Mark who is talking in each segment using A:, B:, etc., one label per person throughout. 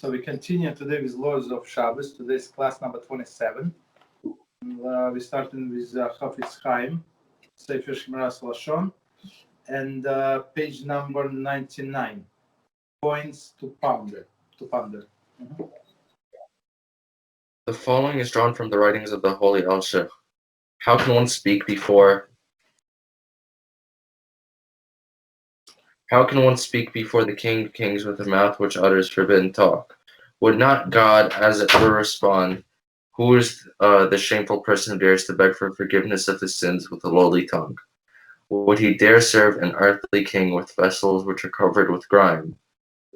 A: So we continue today with Laws of Shabbos. Today's class number 27. We're starting with Chafetz Chaim, Sefer Shmiras Lashon, and page number 99. Points to ponder. Mm-hmm.
B: The following is drawn from the writings of the Holy Al-Sheikh. How can one speak before the King of Kings with a mouth which utters forbidden talk? Would not God, as it were, respond, who is the shameful person who dares to beg for forgiveness of his sins with a lowly tongue? Would he dare serve an earthly king with vessels which are covered with grime?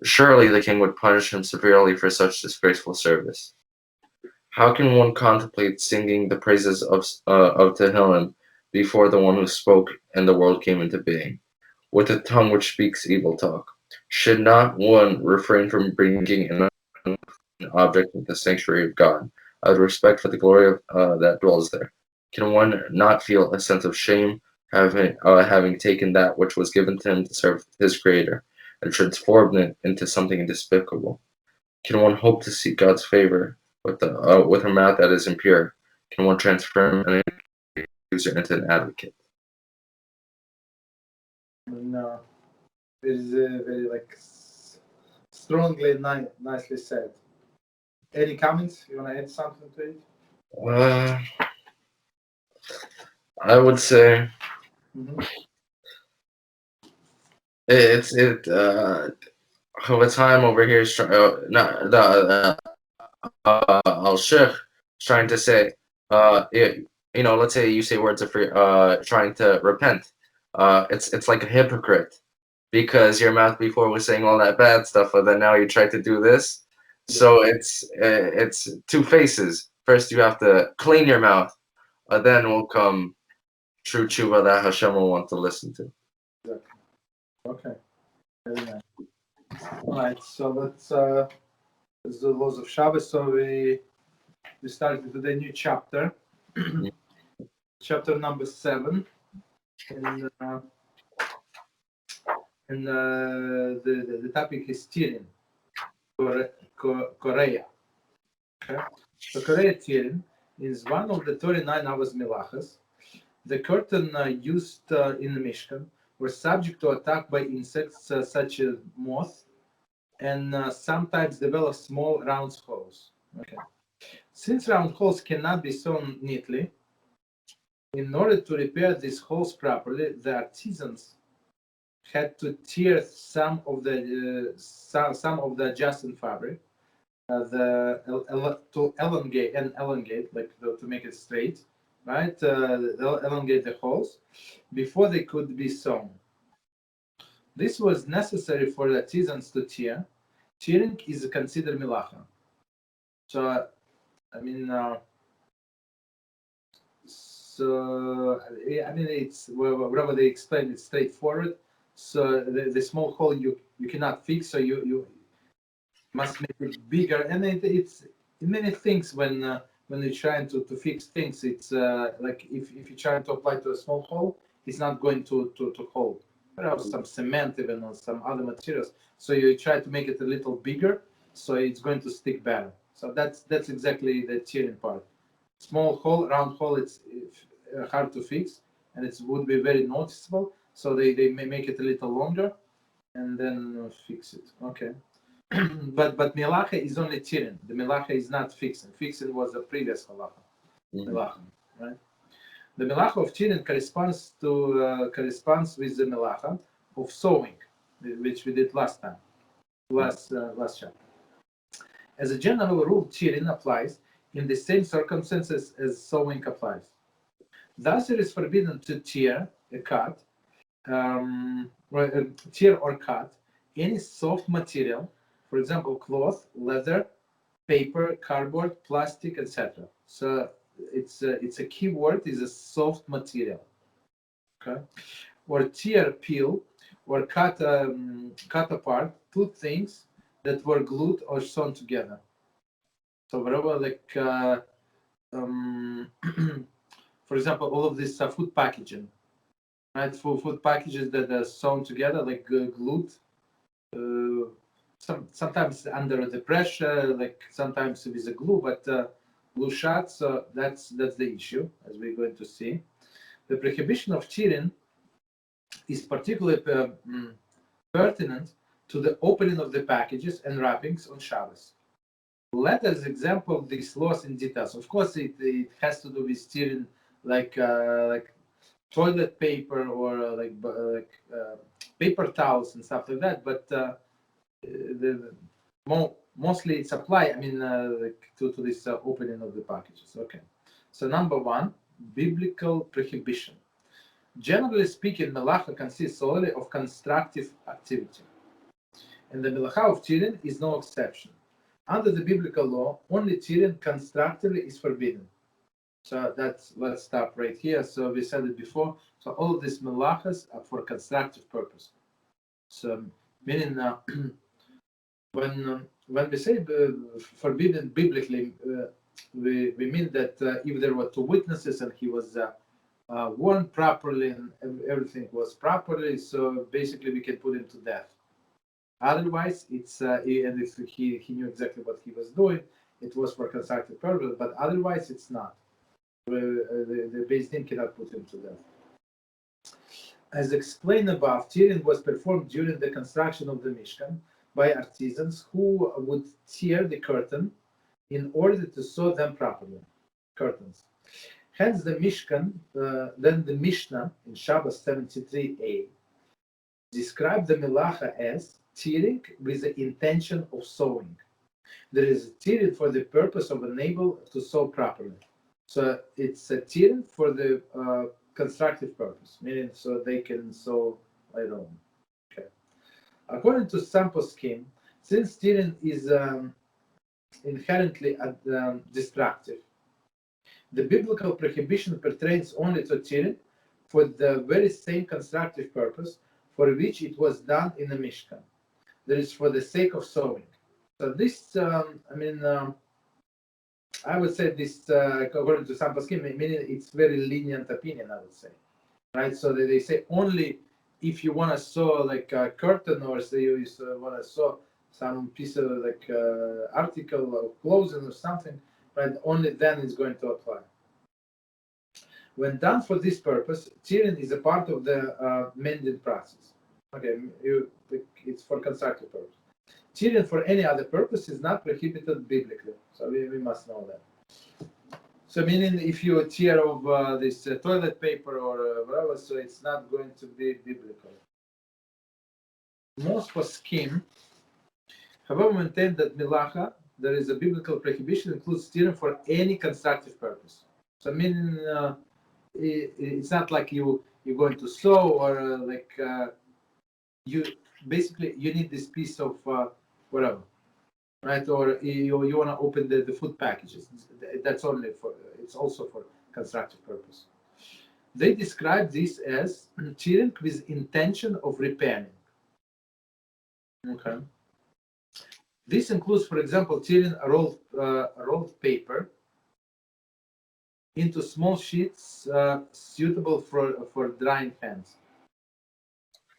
B: Surely the king would punish him severely for such disgraceful service. How can one contemplate singing the praises of Tehillim before the one who spoke and the world came into being, with a tongue which speaks evil talk? Should not one refrain from bringing an object into the sanctuary of God, out of respect for the glory of that dwells there? Can one not feel a sense of shame having taken that which was given to him to serve his Creator and transformed it into something despicable? Can one hope to seek God's favor with a mouth that is impure? Can one transform an accuser into an advocate?
A: No, it is very strongly, nicely said. Any comments? You want to add something to it?
B: I would say Chafetz Chaim over here is Al-Sheikh trying to say, let's say you say words of trying to repent. It's like a hypocrite, because your mouth before was saying all that bad stuff, but then now you try to do this. So it's two faces. First you have to clean your mouth, then will come true tshuva that HaShem will want to listen to.
A: Exactly. Okay. Very nice. All right. So let's the laws of Shabbos. So we started with a new chapter, chapter number 7, and the topic is Tirin, Korea. Okay. So Korea Tirin is one of the 39 hours melachas. The curtain used in the Mishkan were subject to attack by insects such as moth, and sometimes develop small round holes. Okay. Since round holes cannot be sewn neatly, in order to repair these holes properly, the artisans had to tear some of the adjacent fabric, to elongate, to make it straight, right? Elongate the holes before they could be sewn. This was necessary for the artisans to tear. Tearing is considered melacha. So, it's whatever they explain, it's straightforward. So the small hole you cannot fix, so you must make it bigger. And it's in many things when you're trying to fix things, it's like if you're trying to apply to a small hole, it's not going to hold. There are some cement even or some other materials. So you try to make it a little bigger, so it's going to stick better. So that's exactly the tearing part. Small hole, round hole, it's hard to fix, and it would be very noticeable. So they may make it a little longer, and then fix it. Okay. but melacha is only tearing. The melacha is not fixing. Fixing was the previous halacha. Melacha, right? The melacha of tearing corresponds with the melacha of sowing, which we did last chapter. As a general rule, tearing applies in the same circumstances as sowing applies. Thus, it is forbidden to tear or cut any soft material, for example, cloth, leather, paper, cardboard, plastic, etc. So it's a key word is a soft material. Okay, or tear, peel, or cut apart two things that were glued or sewn together. So whatever, for example, all of this food packaging, right? For food packages that are sewn together, like glued, sometimes under the pressure, like sometimes with a glue, but glue shut. So that's the issue, as we're going to see. The prohibition of cheating is particularly pertinent to the opening of the packages and wrappings on Shabbos. Let us examine these laws in details. Of course, it has to do with stealing, like toilet paper or paper towels and stuff like that. But mostly it's applied. I mean, to this opening of the packages. Okay. So number one, biblical prohibition. Generally speaking, melacha consists solely of constructive activity, and the melacha of cheating is no exception. Under the biblical law, only cheating constructively is forbidden. So let's stop right here. So we said it before. So all of these melachas are for constructive purpose. So meaning when we say forbidden biblically, we mean that if there were two witnesses and he was warned properly and everything was properly, so basically we can put him to death. Otherwise, it's and if he knew exactly what he was doing, it was for constructive purpose. But otherwise, it's not. The Beis Din cannot put him to death. As explained above, tearing was performed during the construction of the Mishkan by artisans who would tear the curtain in order to sew them properly. Curtains. Hence, the Mishkan, then the Mishnah in Shabbos 73a, described the melacha as tearing with the intention of sewing. There is a tearing for the purpose of enable to sew properly. So it's a tearing for the constructive purpose, meaning so they can sew later on. Okay. According to some poskim, since tearing is inherently destructive, the biblical prohibition pertains only to tearing for the very same constructive purpose for which it was done in the Mishkan. That is for the sake of sowing. So this, I would say this, according to some poskim, meaning it's very lenient opinion, I would say. Right? So they say only if you want to sew like a curtain or say you want to sew some piece of like article of clothing or something, right? Only then it's going to apply. When done for this purpose, tearing is a part of the mending process. Okay, it's for constructive purpose. Tearing for any other purpose is not prohibited biblically, so we must know that. So meaning if you tear of this toilet paper or whatever, so it's not going to be biblical. Most poskim, however, maintain that melacha, there is a biblical prohibition, includes tearing for any constructive purpose. So meaning it's not like you're going to sew or you basically you need this piece of whatever, right? Or you want to open the food packages. That's only for, it's also for constructive purpose. They describe this as tearing with intention of repairing. Okay. This includes, for example, tearing a rolled paper into small sheets suitable for drying hands.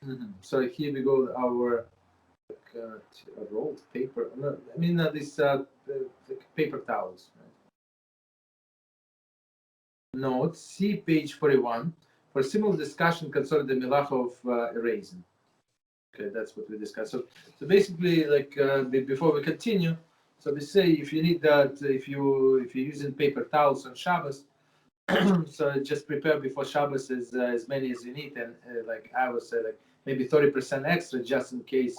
A: Mm-hmm. So here we go, our rolled paper. I mean, these paper towels. Right? Note, see page 41 for similar discussion concerning the melacha of erasing. Okay, that's what we discussed. So basically, like before we continue, so we say if you need that, if you're using paper towels on Shabbos, so just prepare before Shabbos as many as you need, and like I would say, like maybe 30% extra just in case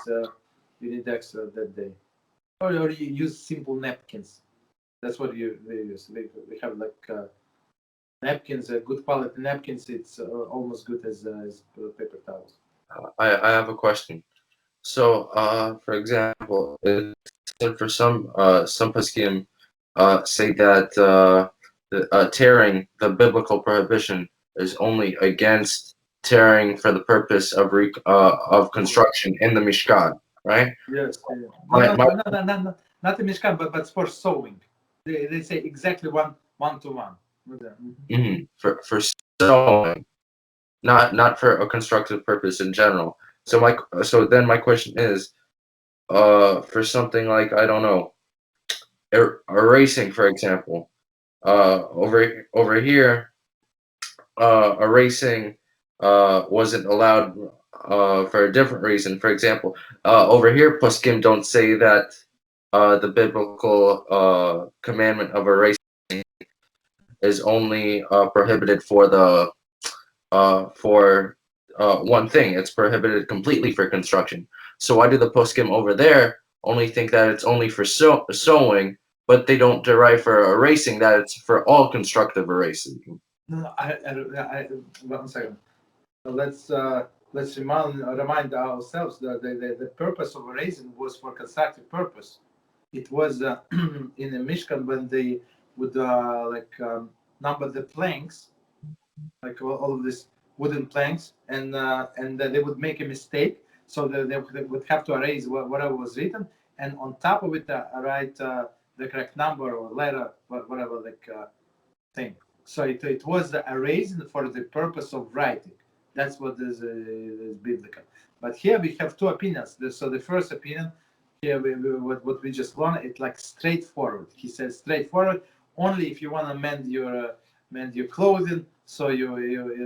A: you need extra that day, or you use simple napkins. That's what we use. We have like napkins, good quality napkins. It's almost good as paper towels.
B: I have a question. So, for example, for some poskim say that tearing, the biblical prohibition, is only against tearing for the purpose of construction in the Mishkan, right?
A: Yes. No, not the Mishkan, but for sewing. They say exactly one to one.
B: Mm-hmm. For sewing, not for a constructive purpose in general. So then my question is, for something like, I don't know, erasing, for example. Over here, erasing wasn't allowed for a different reason. For example, over here, poskim don't say that the biblical commandment of erasing is only prohibited for the one thing. It's prohibited completely for construction. So why do the poskim over there only think that it's only for sowing, but they don't derive for erasing that it's for all constructive erasing?
A: No, I 1 second. Let's remind ourselves that the purpose of erasing was for constructive purpose. It was in the Mishkan when they would number the planks, like all of these wooden planks, and they would make a mistake, so they would have to erase whatever was written, and on top of it write the correct number or letter, whatever thing. So it was erasing for the purpose of writing. That's what is biblical. But here we have two opinions. So the first opinion, here what we just learned, it's like straightforward. He says straightforward. Only if you want to mend your clothing, so you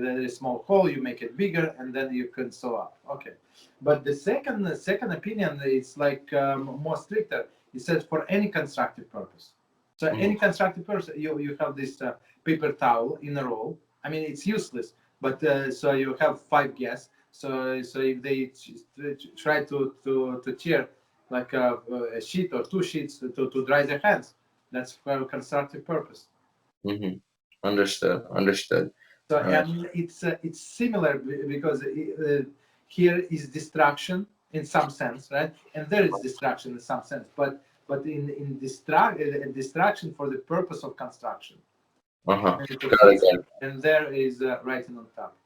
A: there is a small hole, you make it bigger, and then you can sew up. Okay. But the second opinion, it's like more stricter. It says for any constructive purpose. So any constructive purpose, you have this paper towel in a roll. I mean, it's useless, but so you have 5 guests. So if they try to tear like a sheet or 2 sheets to dry their hands, that's for a constructive purpose.
B: Mm-hmm. Understood.
A: So and it's similar because here is distraction in some sense, right? And there is distraction in some sense, but in distraction for the purpose of construction.
B: Got it.
A: And there is writing on top.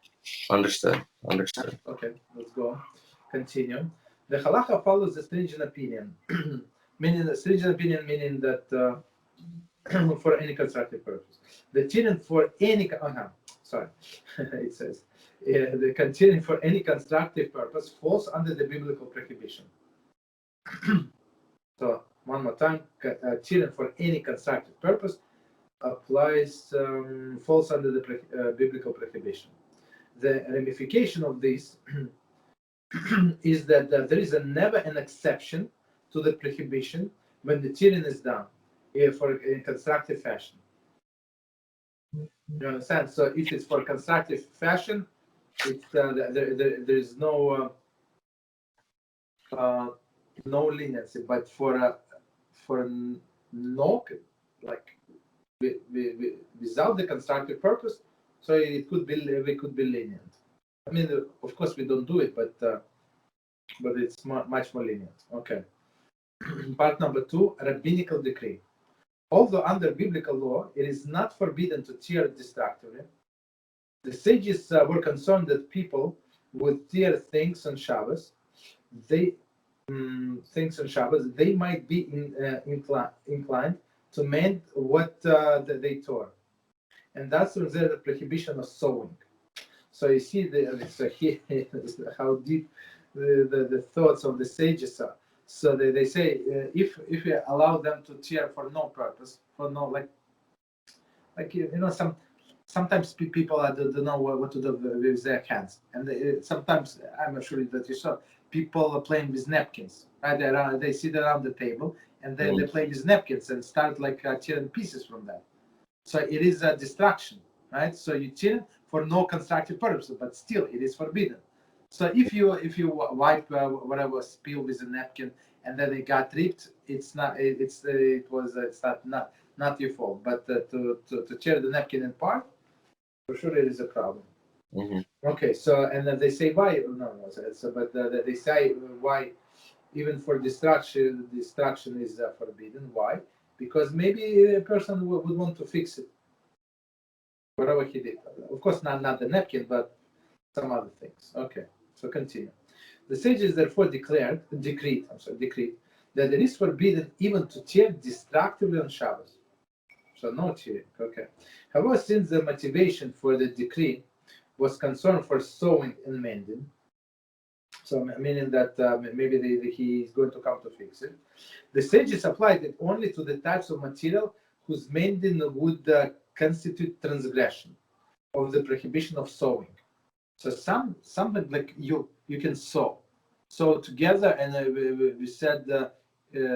B: Understood.
A: Okay, let's go. Continue. The halacha follows the stringent opinion, meaning that for any constructive purpose. The continuing for any it says the continuing for any constructive purpose falls under the biblical prohibition. So one more time, continuing for any constructive purpose applies falls under the biblical prohibition. The ramification of this is that there is never an exception to the prohibition when the tyranny is done in constructive fashion. You understand? So if it's for constructive fashion, it's there is no leniency. But for no, like without the constructive purpose, so we could be lenient. I mean, of course, we don't do it, but it's much more lenient. Okay. Part number 2, Rabbinical Decree. Although under biblical law, it is not forbidden to tear destructively, the sages were concerned that people would tear things on Shabbos. They might be inclined to mend what they tore, and that's where the prohibition of sowing. So you see how deep the thoughts of the sages are. So they say if we allow them to tear for no purpose, for no sometimes people don't know what to do with their hands, and sometimes I'm sure that you saw people are playing with napkins. Right, they sit around the table and then they play with napkins and start tearing pieces from that. So it is a distraction, right? So you tear for no constructive purpose, but still it is forbidden. So if you wipe whatever spill with a napkin and then it got ripped, it's not your fault. But to tear the napkin in part, for sure it is a problem. Okay, so and then they say why? They say why even for destruction is forbidden. Why? Because maybe a person would want to fix it, whatever he did. Of course, not the napkin, but some other things. Okay, so continue. The sages therefore decreed that it is forbidden even to tear destructively on Shabbos. So no tearing. Okay. However, since the motivation for the decree was concern for sowing and mending, So meaning that maybe he is going to come to fix it. The sages applied it only to the types of material whose mending would constitute transgression of the prohibition of sowing. So something like you can sew together, and we said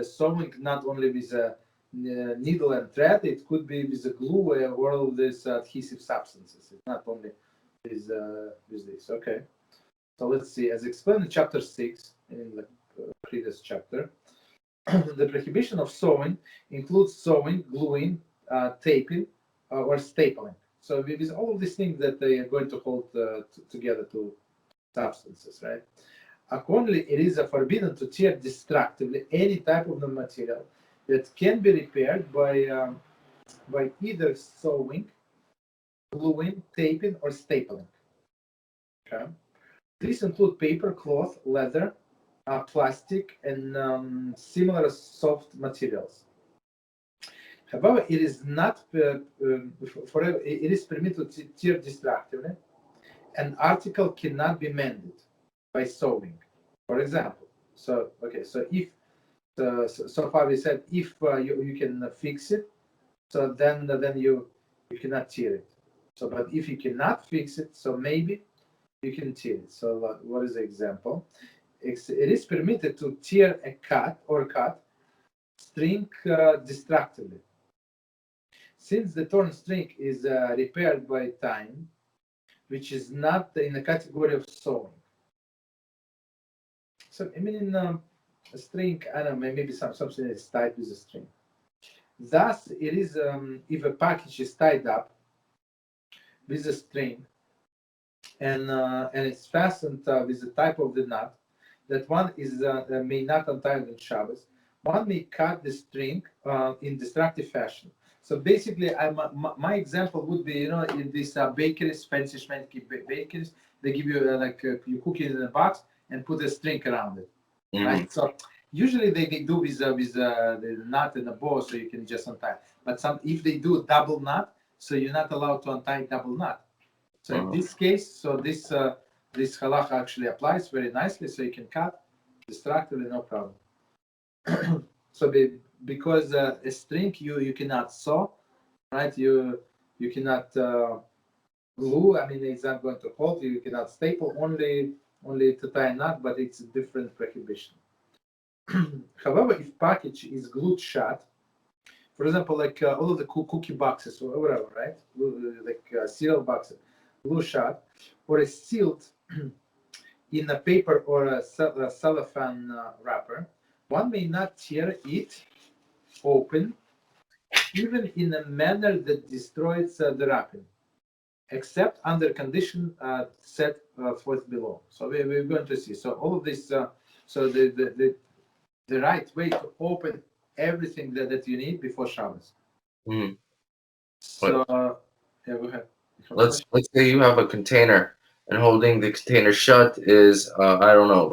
A: sewing not only with a needle and thread, it could be with a glue or all of these adhesive substances. It's not only with this. Okay. So let's see. As explained in chapter 6 in the previous chapter, the prohibition of sewing includes sewing, gluing, taping, or stapling. So with all of these things that they are going to hold together two substances, right? Accordingly, it is forbidden to tear destructively any type of the material that can be repaired by either sewing, gluing, taping, or stapling. Okay. These include paper, cloth, leather, plastic, and similar soft materials. However, it is not forever. It is permitted to tear destructively. An article cannot be mended by sewing, for example. So if so far we said if you can fix it, so then you cannot tear it. So but if you cannot fix it, so maybe you can tear it. So what is the example? It is permitted to tear a cut string destructively. Since the torn string is repaired by time, which is not in the category of sewing. So I mean, in a string, I don't know, maybe something is tied with a string. Thus, it is if a package is tied up with a string and it's fastened with the type of the knot that one is may not untie in Shabbos, one may cut the string in destructive fashion. So basically, my example would be, in these bakeries, fancy schmancy bakeries, they give you you cook it in a box and put a string around it, right? So usually they do with the knot and the bow, so you can just untie. But if they do double knot, so you're not allowed to untie double knot. So in this case, so this halacha actually applies very nicely, so you can cut destructively, no problem. So because a string you cannot sew, right? You cannot glue. I mean, it's not going to hold. You cannot staple, only to tie a knot, but it's a different prohibition. However, if package is glued shut, for example, like all of the cookie boxes or whatever, right? Like cereal boxes, glue shut, or is sealed in a paper or a cellophane wrapper, one may not tear it open, even in a manner that destroys the wrapping, except under condition set forth below. So we're going to see. So all of this. So the right way to open everything that you need before Shabbos. So yeah, go ahead.
B: Let's say you have a container, and holding the container shut is I don't know,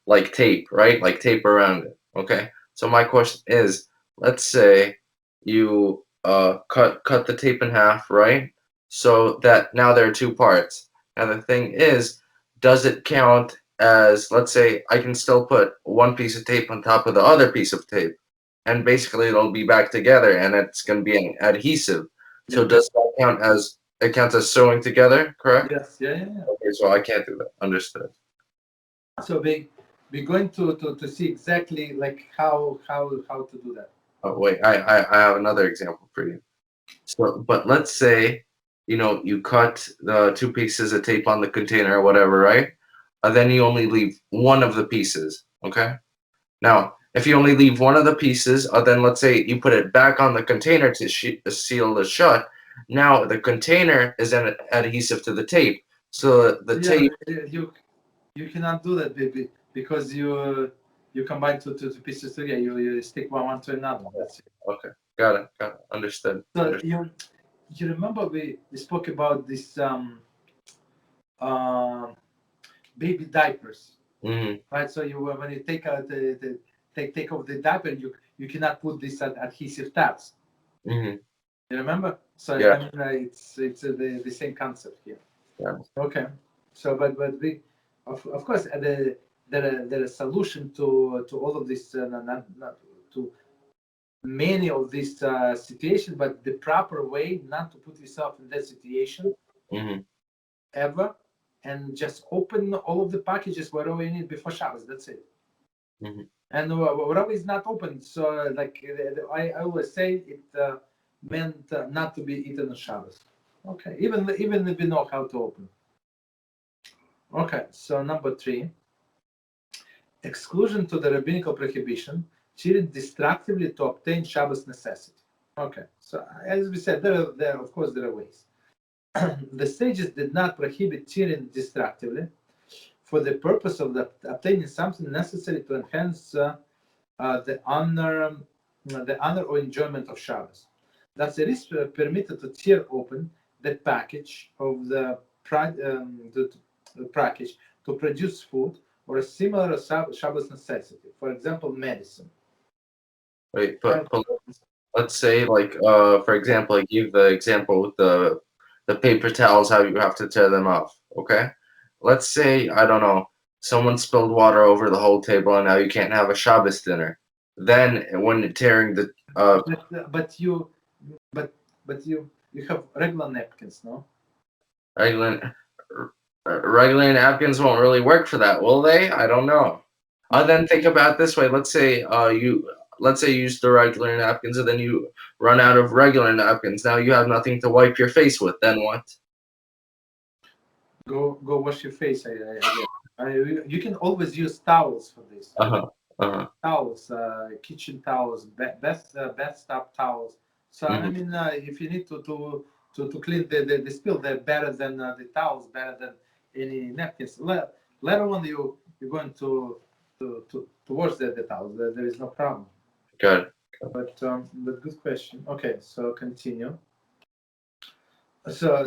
B: like tape, right? Like tape around it. Okay. So my question is, let's say you cut the tape in half, right? So that now there are two parts. Now the thing is, does it count as, let's say I can still put one piece of tape on top of the other piece of tape, and basically it'll be back together, and it's going to be an adhesive. So does that count as, it counts as sewing together, correct?
A: Yes, yeah.
B: Okay, so I can't do that. Understood.
A: So we're going to see exactly like how to do that.
B: Oh wait, I have another example for you. So, but let's say, you cut the two pieces of tape on the container or whatever, right? And then you only leave one of the pieces, okay? Now, if you only leave one of the pieces, then let's say you put it back on the container to seal it shut. Now the container is an adhesive to the tape. So the tape.
A: You cannot do that, baby, because you combine two pieces together. You stick one to another. That's it.
B: Okay, got it. Understood.
A: So you remember we spoke about this baby diapers, right? So when you take out take off the diaper, you cannot put these adhesive tabs. You remember? So
B: yeah.
A: I mean, it's the same concept here.
B: Yeah.
A: Okay. So but of course, there is solution to all of this, not to many of these situations, but the proper way not to put yourself in that situation ever, and just open all of the packages wherever you need before Shabbos. That's it. And wherever is not open, so like I always say, it meant not to be eaten on Shabbos. Okay, even if we know how to open. Okay, so number 3, exclusion to the rabbinical prohibition, cheating destructively to obtain Shabbos necessity. Okay, so as we said, there of course there are ways. The sages did not prohibit cheating destructively for the purpose of obtaining something necessary to enhance the honor or enjoyment of Shabbos. Thus, it is permitted to tear open the package of the package to produce food or a similar Shabbos necessity. For example, medicine.
B: Wait, but let's say, like, for example, I give the example with the paper towels, how you have to tear them off. Okay, let's say, I don't know, someone spilled water over the whole table, and now you can't have a Shabbos dinner. Then, when tearing the
A: but you have regular napkins, no?
B: Regular napkins won't really work for that, will they? I don't know. Then think about it this way. Let's say you use the regular napkins, and then you run out of regular napkins. Now you have nothing to wipe your face with. Then what?
A: Go wash your face. You can always use towels for this. Towels, kitchen towels, bathtub towels. So I mean, if you need to clean the spill, they're better than the towels, better than any napkins. Later on, you're going to wash the towels. There is no problem.
B: Good.
A: But good question. Okay, so continue. So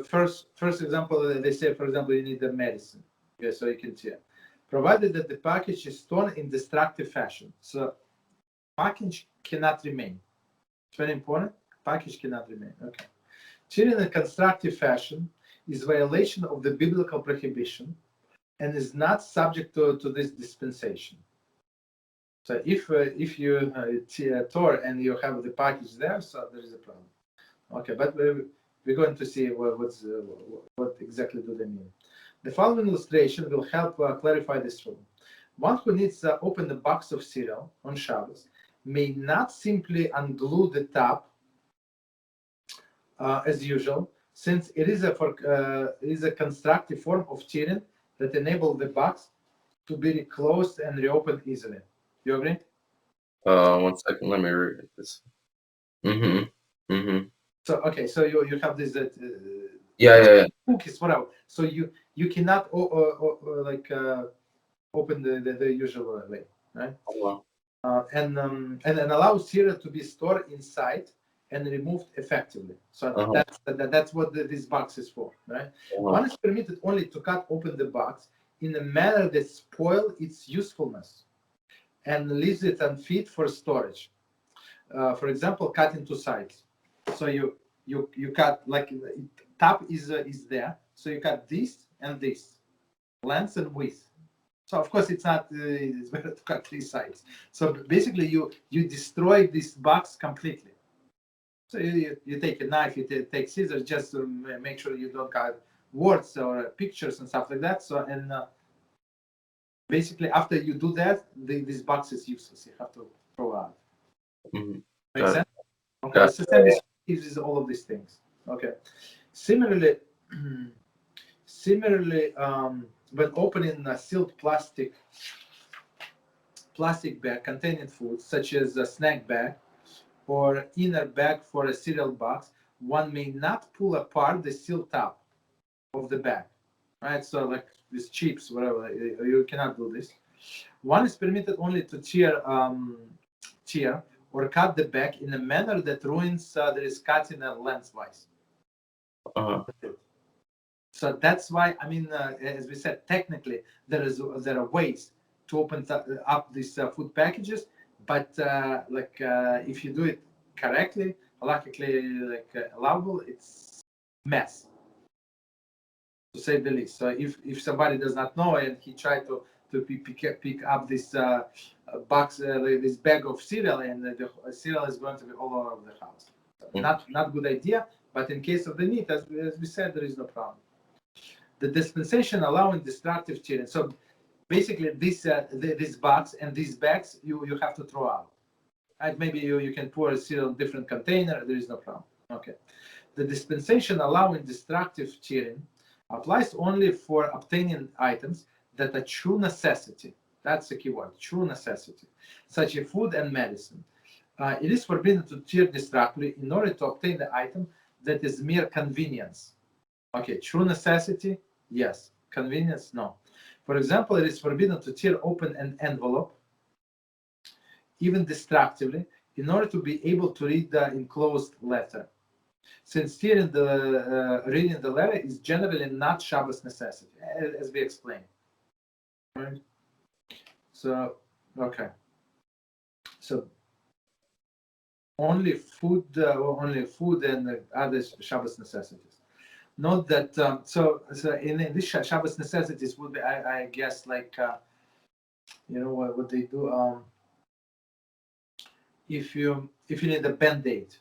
A: first example, they say, for example, you need the medicine. Okay, so you can see it. Provided that the package is torn in destructive fashion. So package cannot remain. It's very important. Package cannot remain. Okay. Tearing in a constructive fashion is violation of the biblical prohibition and is not subject to this dispensation. So if you tore and you have the package there, so there is a problem. Okay, but we're going to see what exactly do they mean. The following illustration will help clarify this rule. One who needs to open a box of cereal on Shabbos may not simply unglue the top as usual, since it is a constructive form of tearing that enables the box to be reclosed and reopened easily. You agree?
B: 1 second. Let me read this.
A: So okay, so you have this
B: yeah.
A: cookies, whatever. So you cannot open the usual way, right?
B: Oh,
A: wow. And allow cereal to be stored inside and removed effectively. So that's what this box is for, right? One is permitted only to cut open the box in a manner that spoils its usefulness and leaves it unfit for storage. For example, cut into sides. So you cut, like, top is there, so you cut this and this, length and width. So of course it's not it's better to cut 3 sides. So basically you destroy this box completely. So you take a knife, you take scissors, just to make sure you don't cut words or pictures and stuff like that. So and basically after you do that, this box is useless. You have to throw out. Make sense? Okay. So CNBC uses all of these things. Okay. Similarly, when opening a sealed plastic bag containing food, such as a snack bag or inner bag for a cereal box, one may not pull apart the sealed top of the bag. Right? So like with chips, whatever, you cannot do this. One is permitted only to tear or cut the bag in a manner that ruins there is cutting lengthwise. So that's why, I mean, as we said, technically there are ways to open up these food packages, but if you do it correctly, luckily, allowable, it's mess. to say the least. So if somebody does not know and he tried to pick up this box, this bag of cereal, and the cereal is going to be all over the house. Not good idea, but in case of the need, as we said, there is no problem. The dispensation allowing destructive cheating. So basically, this box and these bags you have to throw out. Right? Maybe you can pour a cereal in different container. There is no problem. Okay. The dispensation allowing destructive cheating applies only for obtaining items that are true necessity. That's the key word, true necessity, such as food and medicine. It is forbidden to cheat destructively in order to obtain the item that is mere convenience. Okay, true necessity, yes. Convenience, no. For example, it is forbidden to tear open an envelope, even destructively, in order to be able to read the enclosed letter. Since reading the letter is generally not Shabbos necessity, as we explained. Right? So, okay. So only food and other Shabbos necessities. Note that so in this Shabbos necessities would be, I guess, like what they do. If you need a Band-Aid,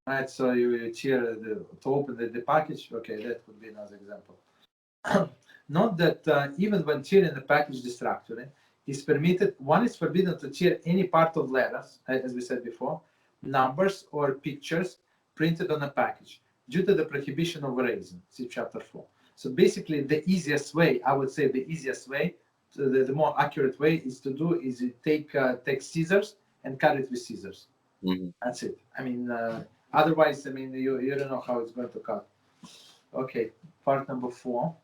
A: right? So you tear to open the package. Okay, that would be another example. Note that even when tearing the package destructively is permitted, one is forbidden to tear any part of letters, as we said before, numbers or pictures printed on a package due to the prohibition of erasing. See chapter 4. So basically, the easiest way, I would say, the more accurate way is you take scissors and cut it with scissors.
B: Mm-hmm.
A: That's it. I mean, otherwise, I mean, you don't know how it's going to cut. Okay, part number 4.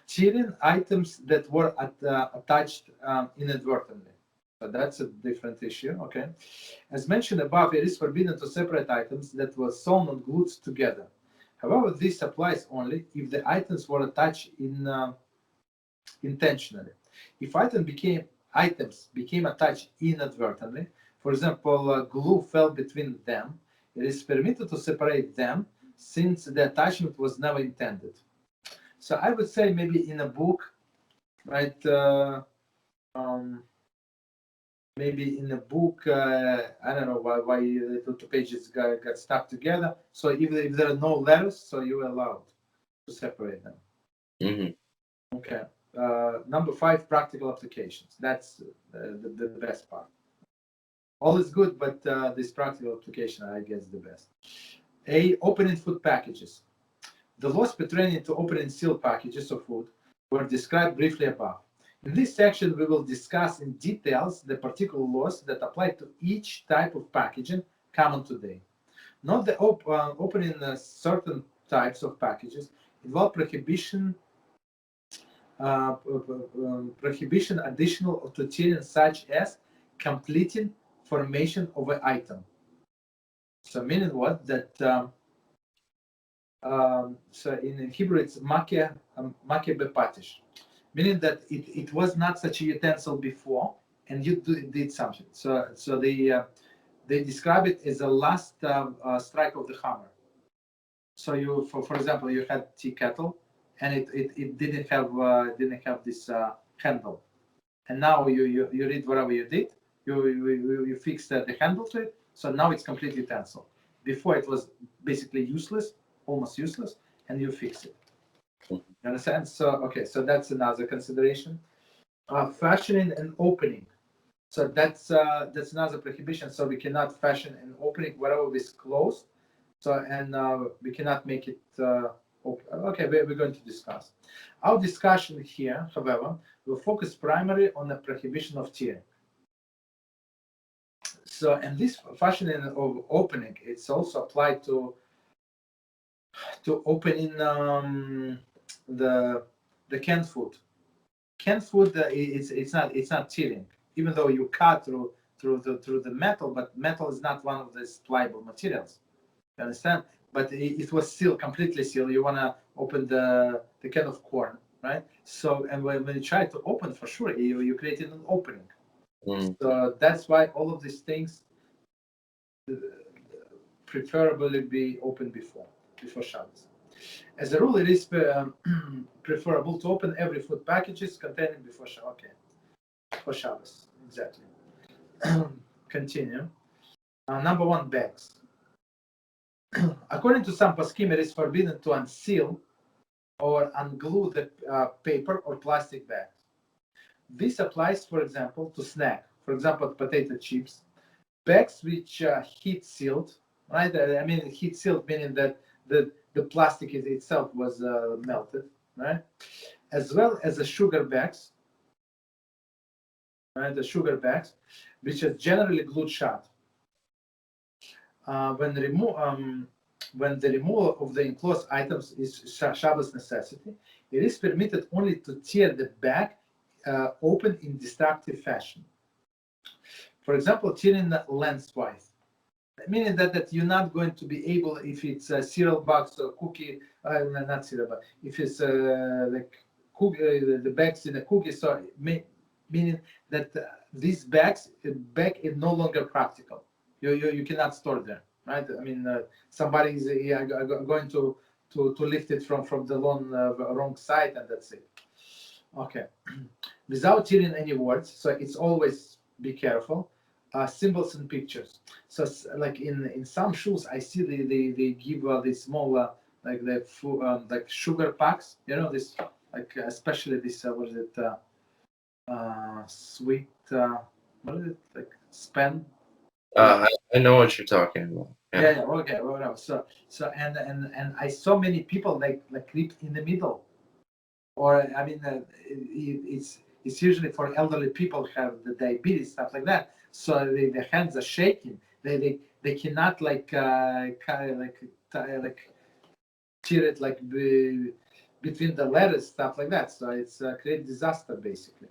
A: Tearing items that were attached inadvertently. So that's a different issue, okay? As mentioned above, it is forbidden to separate items that were sewn or glued together. However, this applies only if the items were attached intentionally. If items became attached inadvertently, for example, glue fell between them, it is permitted to separate them since the attachment was never intended. So I would say maybe in a book, right? Maybe in a book, I don't know why the two pages got stuck together. So if there are no letters, so you're allowed to separate them.
B: Mm-hmm.
A: Okay. Number 5, practical applications. That's the best part. All is good, but this practical application, I guess, is the best. Opening food packages. The laws pertaining to opening sealed packages of food were described briefly above. In this section, we will discuss in details the particular laws that apply to each type of packaging common today. Note the opening certain types of packages involve prohibition additional to tearing, such as completing formation of an item. So meaning what? That so in Hebrew it's make bepatish, meaning that it was not such a utensil before, and you did something. So they describe it as a last strike of the hammer. So you, for example, you had tea kettle, and it didn't have this handle, and now you read whatever you did, you fix the handle to it, so now it's complete utensil. Before it was basically useless, almost useless, and you fix it. You understand? So okay, so that's another consideration. Fashioning and opening. So that's another prohibition. So we cannot fashion and opening whatever is closed. So and we cannot make it open. Okay, we're going to discuss. Our discussion here, however, will focus primarily on the prohibition of tearing. So, and this fashioning of opening, it's also applied to opening the canned food. Canned food, it's not tearing, even though you cut through the metal, but metal is not one of these pliable materials. You understand? But it was sealed, completely sealed. You want to open the can of corn, right? So, and when you try to open, for sure, you created an opening. So that's why all of these things preferably be open before Shabbos. As a rule, it is preferable to open every food packages containing before Shabbos. Okay, for Shabbos, exactly. Continue. Number one, bags. According to some poskim, it is forbidden to unseal or unglue the paper or plastic bags. This applies, for example, to snack. For example, potato chips, bags which heat sealed, right? I mean, heat sealed meaning that the plastic itself was melted, right? As well as the sugar bags, right? The sugar bags, which are generally glued shut. When the removal of the enclosed items is Shabbos necessity, it is permitted only to tear the bag open in destructive fashion. For example, tearing lengthwise, meaning that you're not going to be able, if it's a cereal box or cookie, not cereal, but if it's like the bags in a cookie, so meaning that these bags bag is no longer practical. You cannot store them, right? I mean, somebody is going to lift it from the wrong side, and that's it. Okay, without tearing any words, so it's always be careful. Symbols and pictures. So, like in some shoes, I see they give these small like the like sugar packs. You know, this like especially this what is it? Sweet. What is it like? Span.
B: I know what you're talking about.
A: Yeah. Okay. Whatever. So and I saw many people like creep in the middle, or I mean, it's usually for elderly people who have the diabetes, stuff like that. So their hands are shaking. They cannot like tear it like between the letters, stuff like that. So it's a great disaster basically.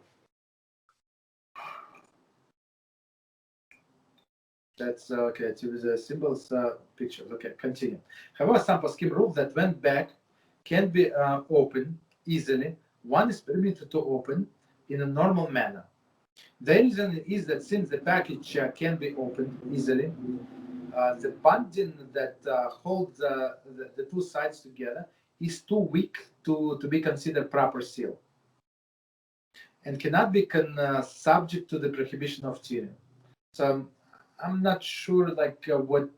A: That's okay. To the symbols, pictures. Okay, continue. However, some poskim rule that when bag can be opened easily, one is permitted to open in a normal manner. The reason is that since the package can be opened easily, the binding that holds the two sides together is too weak to be considered proper seal, and cannot be subject to the prohibition of tearing. So I'm not sure like what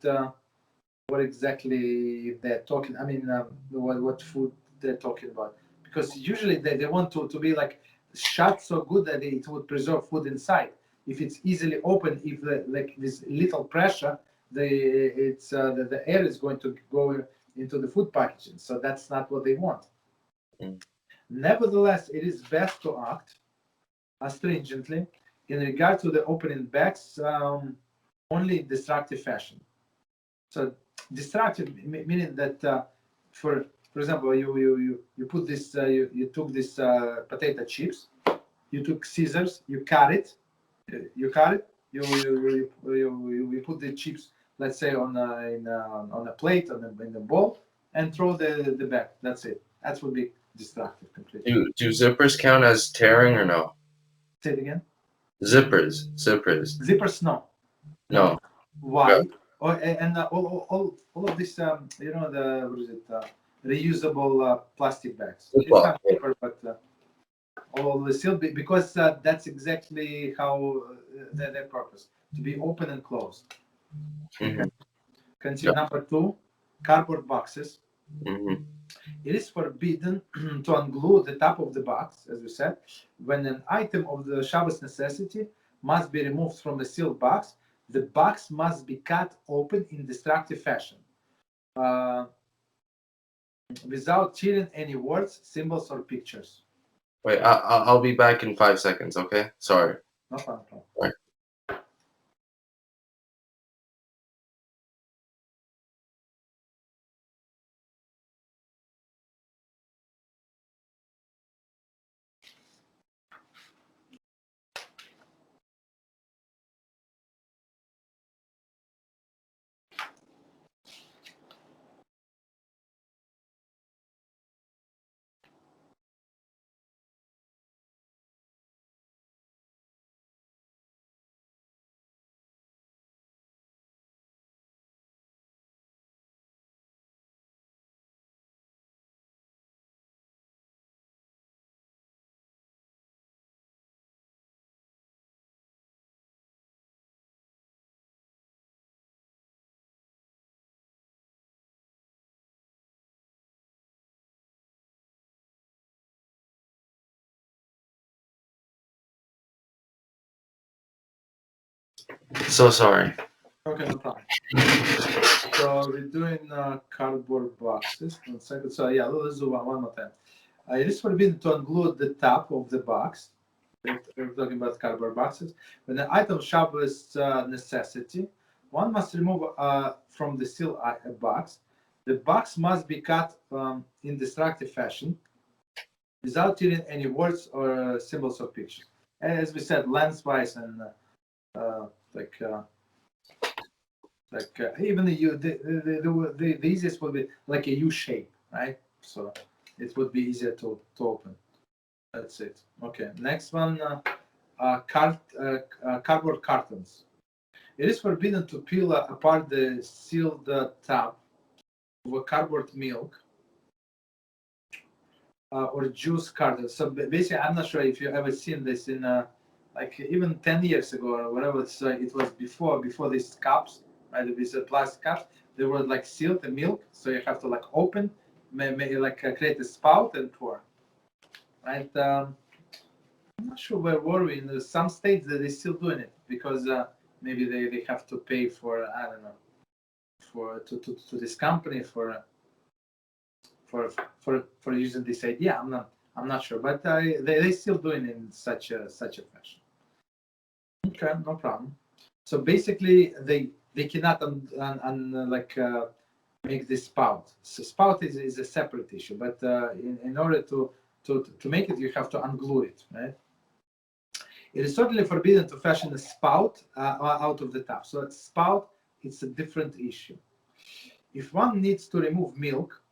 A: exactly they're talking. I mean, what food they're talking about, because usually they want to be like shut so good that it would preserve food inside. If it's easily open, if like this little pressure, the air is going to go into the food packaging. So that's not what they want.
B: Mm.
A: Nevertheless, it is best to act stringently in regard to the opening bags only in destructive fashion. So destructive meaning that for example, you put this you took this potato chips, you took scissors, you cut it, you put the chips, let's say on a plate in a bowl, and throw the bag. That's it. That would be destructive completely.
B: Do zippers count as tearing or no?
A: Say it again.
B: Zippers.
A: Zippers, no.
B: No.
A: Why?
B: Yeah.
A: Oh, and all of this, the what is it? Reusable plastic bags. It's not paper, but all the seal because that's exactly how their purpose to be open and closed.
B: Mm-hmm.
A: Continue.
B: Yeah.
A: Number two, cardboard boxes.
B: Mm-hmm.
A: It is forbidden to unglue the top of the box, as we said, when an item of the Shabbos necessity must be removed from a sealed box. The box must be cut open in destructive fashion, without tearing any words, symbols, or pictures.
B: Wait, I'll be back in 5 seconds. Okay. Sorry.
A: No problem.
B: Right. So sorry.
A: Okay, no problem. So we're doing cardboard boxes. 1 second. So yeah, let's do one more time. It is forbidden to unglued the top of the box. We're talking about cardboard boxes. When the item Shabbos necessity, one must remove from the sealed box. The box must be cut in destructive fashion without using any words or symbols or pictures. As we said, lengthwise and like even the easiest would be like a U shape, right? So it would be easier to open. That's it. Okay, next one, cardboard cartons. It is forbidden to peel apart the sealed top of a cardboard milk or juice carton. So basically, I'm not sure if you've ever seen this in like even 10 years ago or whatever. So it was before these cups, right? These plastic cups. They were like sealed the milk, so you have to like open, create a spout and pour, right? I'm not sure where were we in some states that they're still doing it because maybe they have to pay for I don't know for to this company for using this idea. I'm not sure, but they still doing it in such a fashion. Okay, no problem. So basically, they cannot make this spout. So spout is a separate issue, but in order to make it, you have to unglue it, right? It is certainly forbidden to fashion a spout out of the top. So a spout, it's a different issue. If one needs to remove milk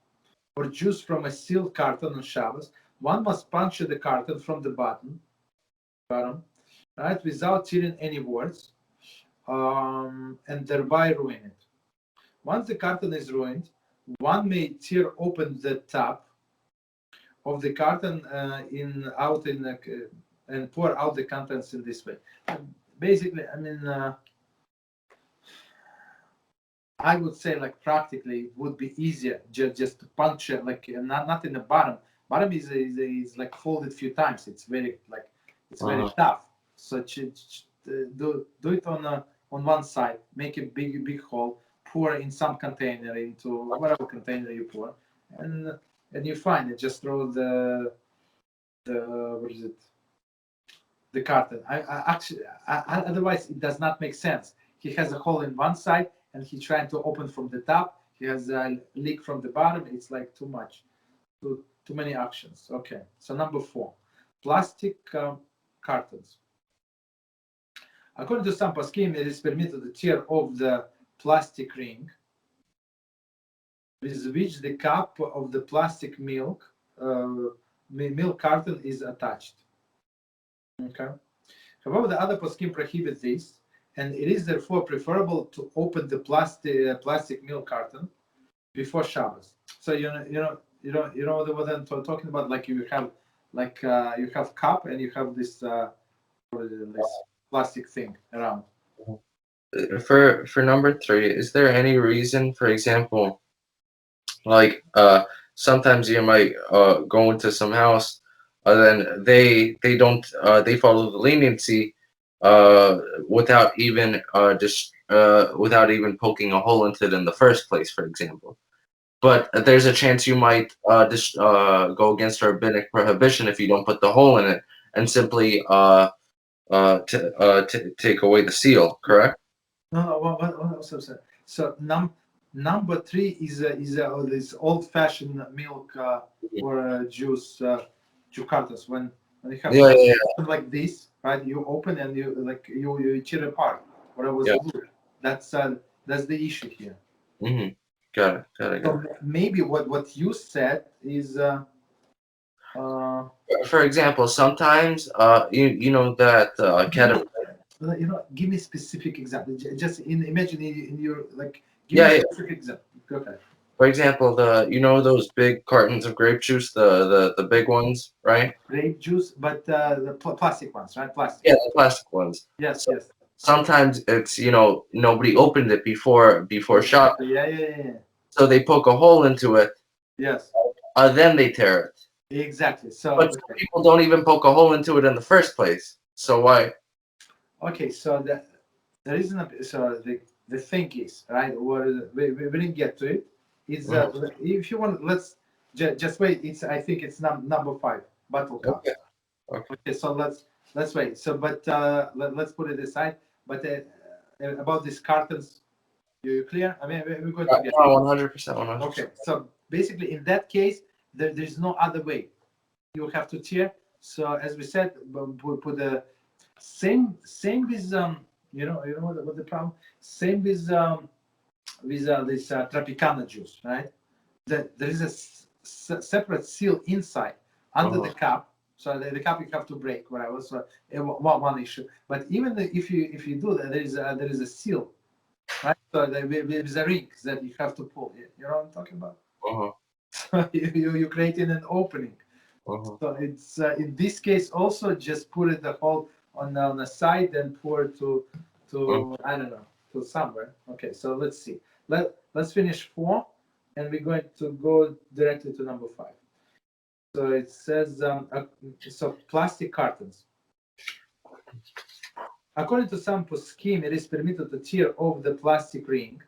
A: or juice from a sealed carton on Shabbos, one must puncture the carton from the bottom, right, without tearing any words, and thereby ruin it. Once the carton is ruined, one may tear open the top of the carton and pour out the contents in this way. Basically, I mean, I would say like practically it would be easier just to puncture like not in the bottom. Bottom is like folded few times. It's very very tough. So do it on one side. Make a big hole. Pour in some container into whatever container you pour, and you find it. Just throw the what is it? The carton. Otherwise it does not make sense. He has a hole in one side and he's trying to open from the top. He has a leak from the bottom. It's like too much, too many options. Okay, so number 4, plastic cartons. According to some poskim, it is permitted to tear off the plastic ring with which the cup of the plastic milk carton is attached. Okay. However, the other poskim prohibit this, and it is therefore preferable to open the plastic milk carton before Shabbos. So you know what I'm talking about. Like you have you have cup and you have this this plastic thing around.
B: For number 3, is there any reason, for example, like sometimes you might go into some house, then they don't they follow the leniency without even without even poking a hole into it in the first place, for example. But there's a chance you might just go against a rabbinic prohibition if you don't put the hole in it and simply take away the seal, correct?
A: No, what so number 3 is this old-fashioned milk or juice cartons when you have like this, right? You open and you tear apart whatever was glued. That's the issue here.
B: Mm-hmm. Got it.
A: So maybe what you said is
B: for example, sometimes you know that
A: give me a specific example. Just imagine in your like. Give me a specific example. Okay.
B: For example, those big cartons of grape juice, the big ones, right?
A: Grape juice, but the plastic ones, right? Plastic.
B: Yeah, the plastic ones.
A: Yes,
B: so,
A: yes.
B: Sometimes it's nobody opened it before shop.
A: Yeah.
B: So they poke a hole into it.
A: Yes.
B: Then they tear it.
A: Exactly. So.
B: But some people don't even poke a hole into it in the first place. So why?
A: Okay, so the reason, so the thing is, right, what we didn't get to it, is if you want, let's just wait. I think it's number 5, bottle cups. Okay, so let's wait. So, but let's put it aside. But about these cartons, you clear? I mean, we're going to get
B: 100%.
A: Okay, so basically, in that case, there's no other way. You have to tear. So, as we said, we put the same with you know what the problem? Same with this Tropicana juice, right? There is a separate seal inside under the cup. So the cup you have to break, whatever. So one issue. But even if you do that, there is a seal, right? So there is a ring that you have to pull. You know what I'm talking about? So you're creating an opening. So it's in this case also just put it the whole on the side and pour it to I don't know, to somewhere. Okay, so let's see. Let's finish 4, and we're going to go directly to number 5. So it says so plastic cartons. According to some poskim, it is permitted to tear off the plastic ring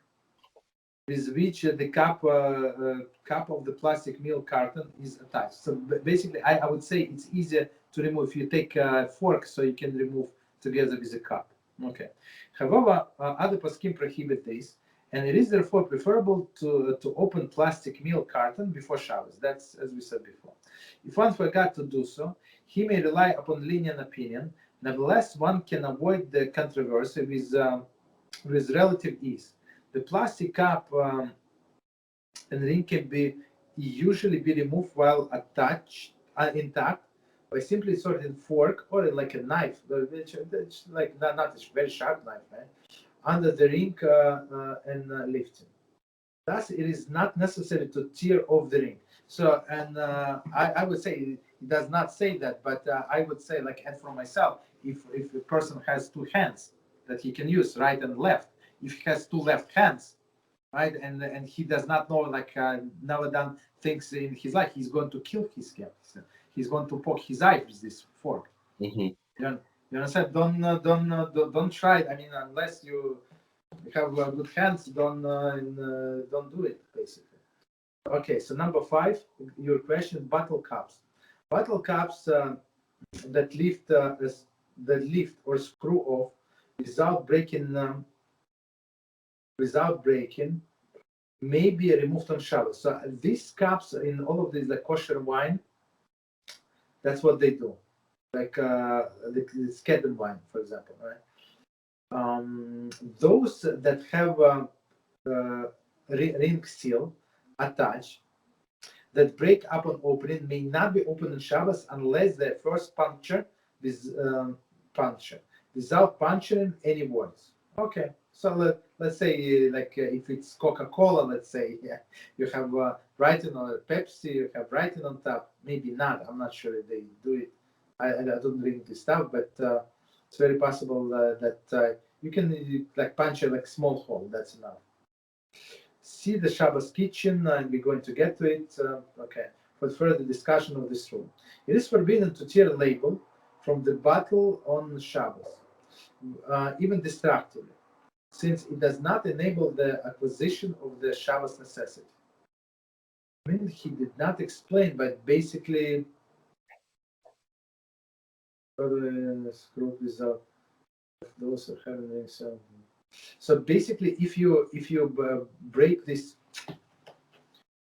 A: with which the cup of the plastic milk carton is attached. So basically, I would say it's easier to remove if you take a fork, so you can remove together with the cup. Okay. However, other poskim prohibit this, and it is therefore preferable to open plastic milk carton before Shabbos. That's as we said before. If one forgot to do so, he may rely upon lenient opinion. Nevertheless, one can avoid the controversy with relative ease. The plastic cup and ring can usually be removed while intact by simply inserting fork or like a knife, which like not a very sharp knife, right, under the ring and lifting. Thus, it is not necessary to tear off the ring. So, and I would say it does not say that, but I would say, like, and for myself, if a person has 2 hands that he can use, right and left, if he has 2 left hands, right, and he does not know, like, never done things in his life, he's going to kill his cat. He's going to poke his eye with this fork. You understand? Don't try it. I mean, unless you have good hands, don't do it, basically. Okay, so number 5, your question: bottle cups. Bottle cups that lift or screw off without breaking may be removed on Shabbos. So these cups in all of these, like kosher wine, that's what they do. Like the Skeden wine, for example, right? Those that have ring seal attached that break upon opening may not be opened on Shabbos unless they first puncture without puncturing any words. Okay, so let's say like if it's Coca-Cola, let's say, you have writing on Pepsi, you have writing on top. Maybe not. I'm not sure if they do it. I don't read this stuff, but it's very possible that you can like punch like small hole. That's enough. See the Shabbos kitchen, and we're going to get to it. Okay, for further discussion of this rule. It is forbidden to tear a label from the bottle on Shabbos, even destructively, since it does not enable the acquisition of the Shabbos necessity. I mean, he did not explain, but basically, screw this up. Those are having some. So basically, if you break this,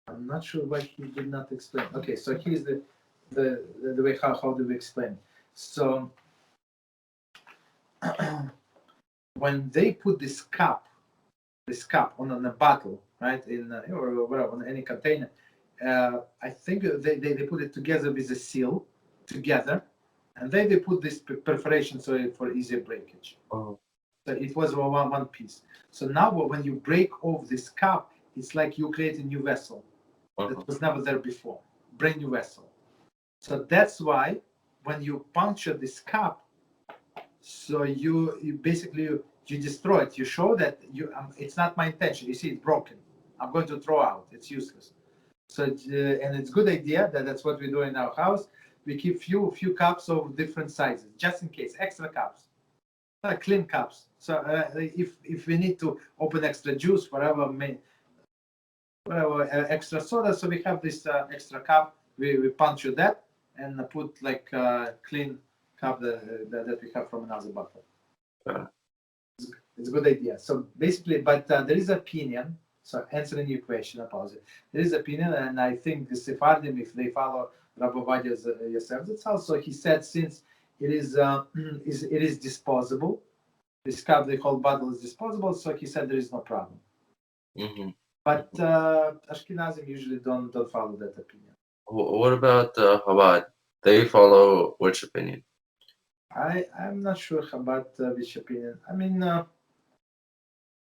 A: I'm not sure why he did not explain. Okay, so here's the way how do we explain? So when they put this cup on a bottle, right, in or whatever, on any container, I think they put it together with a seal together, and then they put this perforation so for easier breakage. So it was one piece. So now when you break off this cup, it's like you create a new vessel that was never there before, brand new vessel. So that's why when you puncture this cup, so you basically you destroy it. You show that it's not my intention. You see, it's broken. I'm going to throw out. It's useless. So and it's a good idea that's what we do in our house. We keep few cups of different sizes just in case, extra cups. clean cups. So if we need to open extra juice, whatever extra soda, so we have this extra cup. We puncture that and put like clean cup that we have from another bottle. It's a good idea. So basically, but there is opinion. So answering your question, apology. There is opinion, and I think the Sephardim, if they follow Rabbi Yosef, that's also he said since it is disposable. This cup, the whole bottle is disposable, so he said there is no problem.
B: Mm-hmm.
A: But Ashkenazim usually don't follow that opinion.
B: What about Chabad? They follow which opinion?
A: I'm not sure about which opinion. I mean,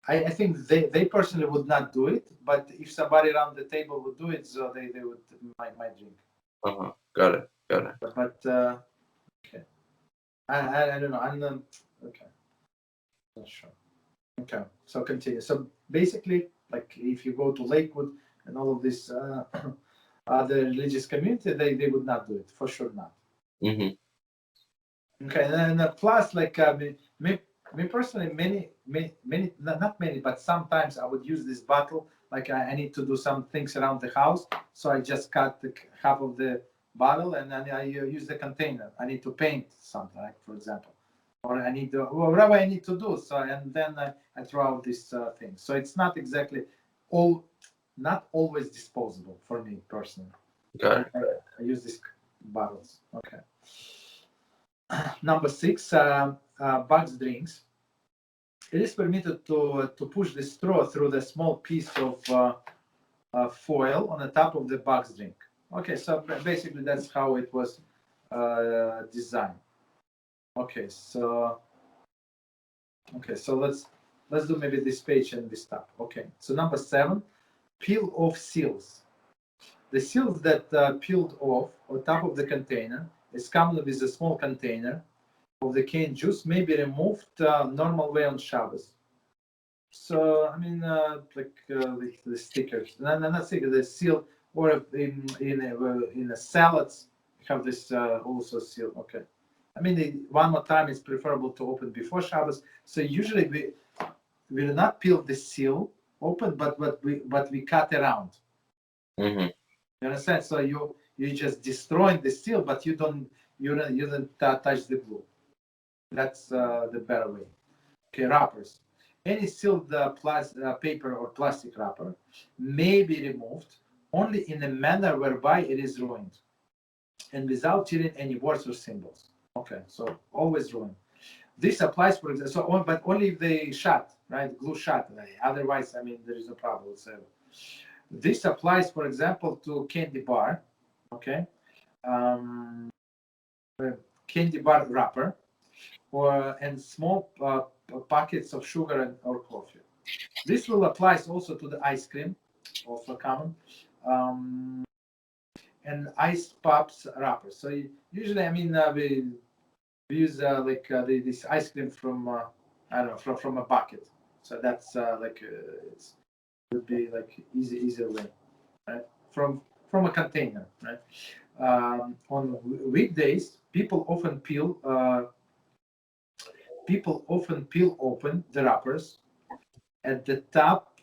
A: I think they personally would not do it, but if somebody around the table would do it, so they would might drink.
B: Got it.
A: But okay, I don't know. I'm not okay. Not sure. Okay, so continue. So basically, like if you go to Lakewood and all of this other religious community, they would not do it for sure not.
B: Mm-hmm.
A: Okay, and plus, like me personally, many, not many, but sometimes I would use this bottle. Like I need to do some things around the house, so I just cut half of the bottle and then I use the container. I need to paint something, like for example. Or I need to, whatever I need to do. So, and then I throw out this thing. So it's not exactly not always disposable for me personally.
B: Got it.
A: I use these bottles. Okay. Number 6, boxed drinks. It is permitted to push the straw through the small piece of foil on the top of the boxed drink. Okay, so basically that's how it was designed. Okay, so let's do maybe this page and this stuff. Okay, so number 7, peel off seals. The seals that peeled off on top of the container is commonly with a small container of the cane juice may be removed normal way on Shabbos. So I mean, like the stickers, not stickers, the seal, or in the salads have this also seal. Okay. I mean, one more time, it's preferable to open before Shabbos. So usually we will not peel the seal open, but we cut around.
B: Mm-hmm.
A: You understand? So you just destroying the seal, but you don't touch the glue. That's the better way. Okay, wrappers. Any sealed paper or plastic wrapper may be removed only in a manner whereby it is ruined, and without changing any words or symbols. Okay, so always ruin. This applies, for example, but only if they shut, right? Glue shut. Otherwise, I mean, there is no problem whatsoever. This applies, for example, to candy bar. Okay, candy bar wrapper, and small packets of sugar or coffee. This will apply also to the ice cream, also common. And ice pops wrappers. So usually, I mean, we use this ice cream from I don't know, from a bucket. So that's it would be like easier way, right? From a container, right? On weekdays, people often peel open the wrappers at the top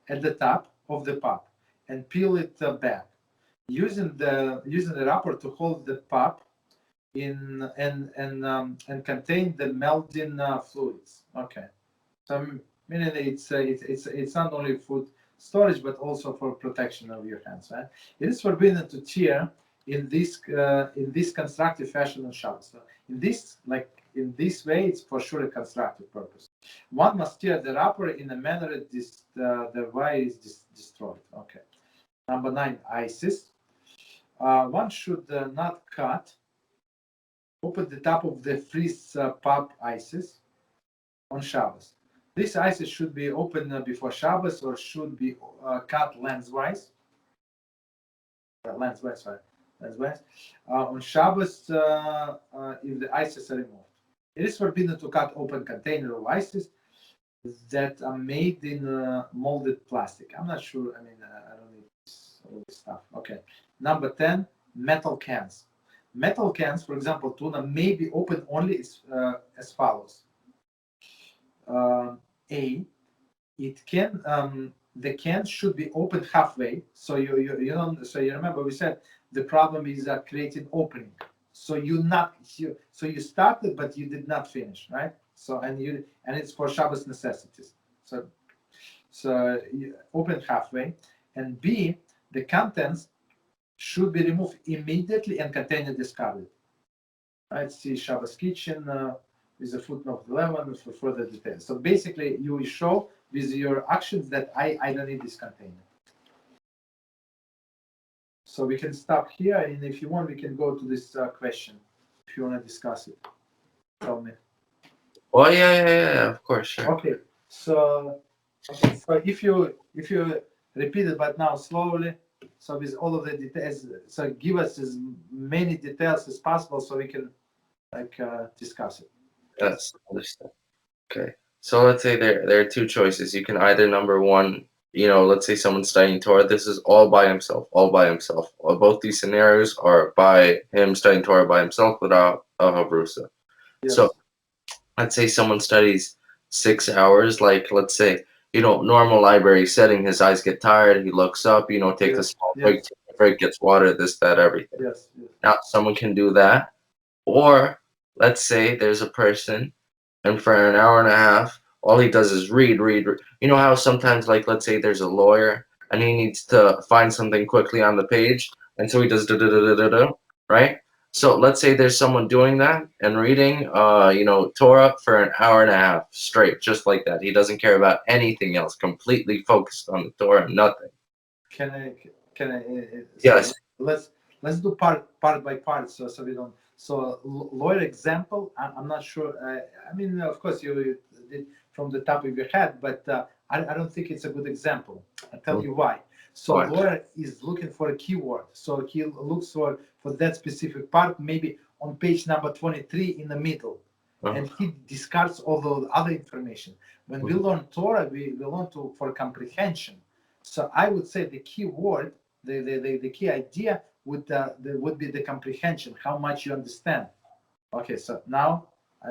A: at the top of the pop and peel it back, using the wrapper to hold the pop in and contain the melting fluids. Okay, so meaning it's not only food storage but also for protection of your hands. Right? It is forbidden to tear in this constructive fashion on Shabbos. So in this way, it's for sure a constructive purpose. One must tear the wrapper in a manner that the wire is destroyed. Okay. Number 9, ices. One should not open the top of the freeze pop ices on Shabbos. These ices should be opened before Shabbos or should be cut lengthwise. Lengthwise. On Shabbos, if the ices are removed. It is forbidden to cut open container of ices that are made in molded plastic. I'm not sure. I mean, I don't need all this stuff. Okay. Number 10, metal cans. metal cans, for example, tuna may be opened only as follows. A, it can the can should be opened halfway. So you don't. So you remember we said the problem is creating opening. So you started but you did not finish, right? So and it's for Shabbos necessities. So you open halfway, and B, the contents should be removed immediately and container discarded. Right? See Shabbos kitchen with a footnote 11 for further details. So basically, you will show with your actions that I don't need this container. So we can stop here, and if you want, we can go to this question. If you want to discuss it, tell me.
B: Well, yeah, of course, sure.
A: Okay. So if you repeat it, but now slowly. So with all of the details, so give us as many details as possible, so we can discuss it.
B: Yes, understand. Okay. So let's say there are two choices. You can either, number one, let's say someone's studying Torah. This is all by himself. Both these scenarios are by him studying Torah by himself without a Havrusa.
A: Yes.
B: So let's say someone studies 6 hours, like let's say, normal library setting, his eyes get tired, he looks up, takes a small break, gets water, this, that, everything.
A: Yes.
B: Now, someone can do that. Or let's say there's a person, and for an hour and a half, all he does is read. You know how sometimes, like, let's say there's a lawyer, and he needs to find something quickly on the page, and so he does da-da-da-da-da-da, right? So let's say there's someone doing that and reading, Torah for an hour and a half straight, just like that. He doesn't care about anything else, completely focused on the Torah, nothing.
A: Can I?
B: Yes.
A: Let's do part by part, so we don't. So lawyer example, I'm not sure. I mean, of course, you did from the top of your head, but I don't think it's a good example. I'll tell you why. So lawyer is looking for a keyword. So he looks for that specific part, maybe on page number 23 in the middle, and he discards all the other information. When we learn Torah, we learn for comprehension. So I would say the key word, the key idea would be the comprehension, how much you understand. Okay, so now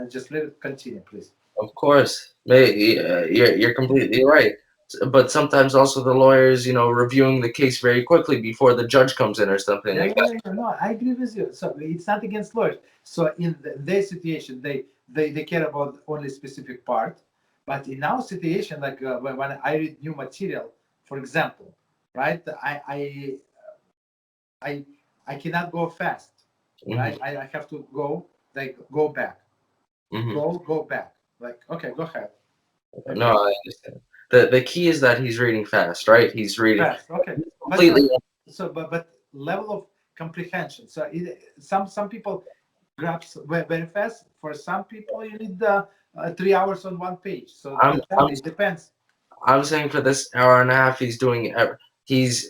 A: just let it continue, please.
B: Of course, you're completely right. But sometimes also the lawyers, reviewing the case very quickly before the judge comes in or something like that.
A: No, I agree with you. So it's not against lawyers. So in their situation, they care about only specific part. But in our situation, like when I read new material, for example, right? I cannot go fast, right? I have to go back, go back. Like, okay, go ahead. Okay.
B: No, I understand. The key is that he's reading fast, right? He's reading
A: fast. Okay,
B: completely.
A: But level of comprehension. So some people grasp very fast. For some people, you need 3 hours on one page. So it depends.
B: I'm saying for this hour and a half, he's doing. He's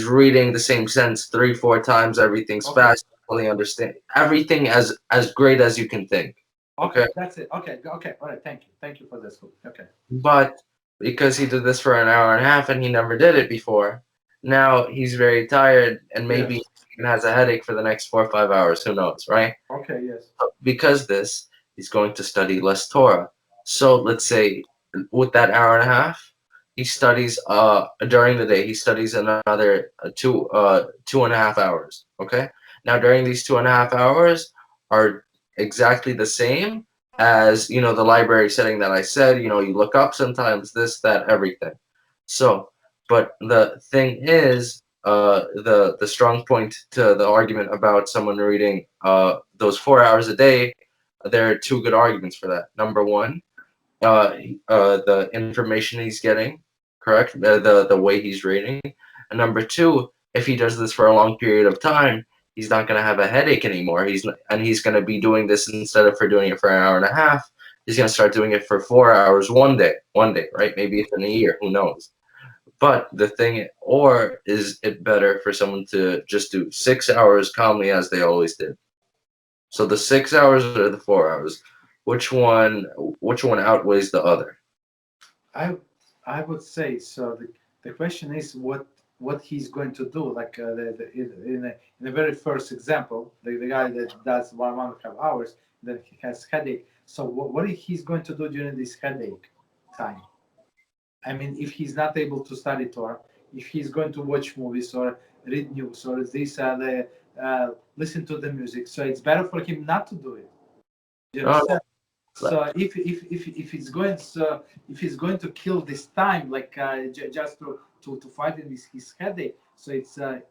B: reading the same sentence 3-4 times. Everything's fast. Fully understand everything as great as you can think.
A: Okay, that's it. Okay. All right. Thank you for this. Okay.
B: But because he did this for an hour and a half and he never did it before, now he's very tired and maybe even has a headache for the next 4 or 5 hours. Who knows, right?
A: Okay. Yes.
B: Because this, he's going to study less Torah. So let's say with that hour and a half, he studies during the day. He studies another 2.5 hours. Okay. Now during these 2.5 hours are exactly the same as the library setting that I said. You look up sometimes, this, that, everything. So, but the thing is, the strong point to the argument about someone reading those 4 hours a day, there are two good arguments for that. Number one, the information he's getting, correct? The way he's reading. And number two, if he does this for a long period of time, he's not going to have a headache anymore. He's going to be doing this instead of doing it for an hour and a half. He's going to start doing it for 4 hours one day, right? Maybe in a year, who knows? But the thing, or is it better for someone to just do 6 hours calmly as they always did? So the 6 hours or the 4 hours, which one outweighs the other?
A: I would say so. The question is what what he's going to do. Like in the very first example, the guy that does 1.5 hours, then he has headache. So what he's going to do during this headache time? I mean, if he's not able to study Torah, if he's going to watch movies or read news or listen to the music, so it's better for him not to do it. You understand? So if it's going to kill this time, like just to fight in his headache, so it's a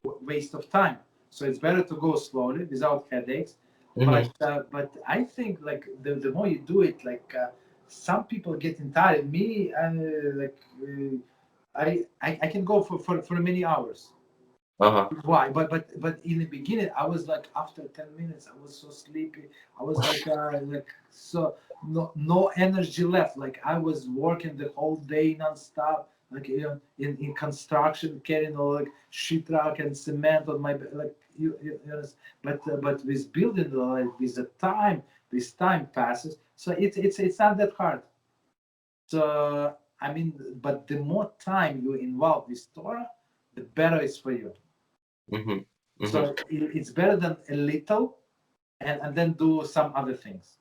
A: waste of time. So it's better to go slowly without headaches. But I think like the more you do it, like some people getting tired. Me, I can go for many hours. Why? But in the beginning, I was like after 10 minutes, I was so sleepy. I was like so no energy left. Like I was working the whole day nonstop. Like in construction, carrying all like sheetrock and cement on my like you know. But with building like with the time, this time passes. So it's not that hard. So I mean, but the more time you involve with Torah, the better it's for you. So it's better than a little, and then do some other things.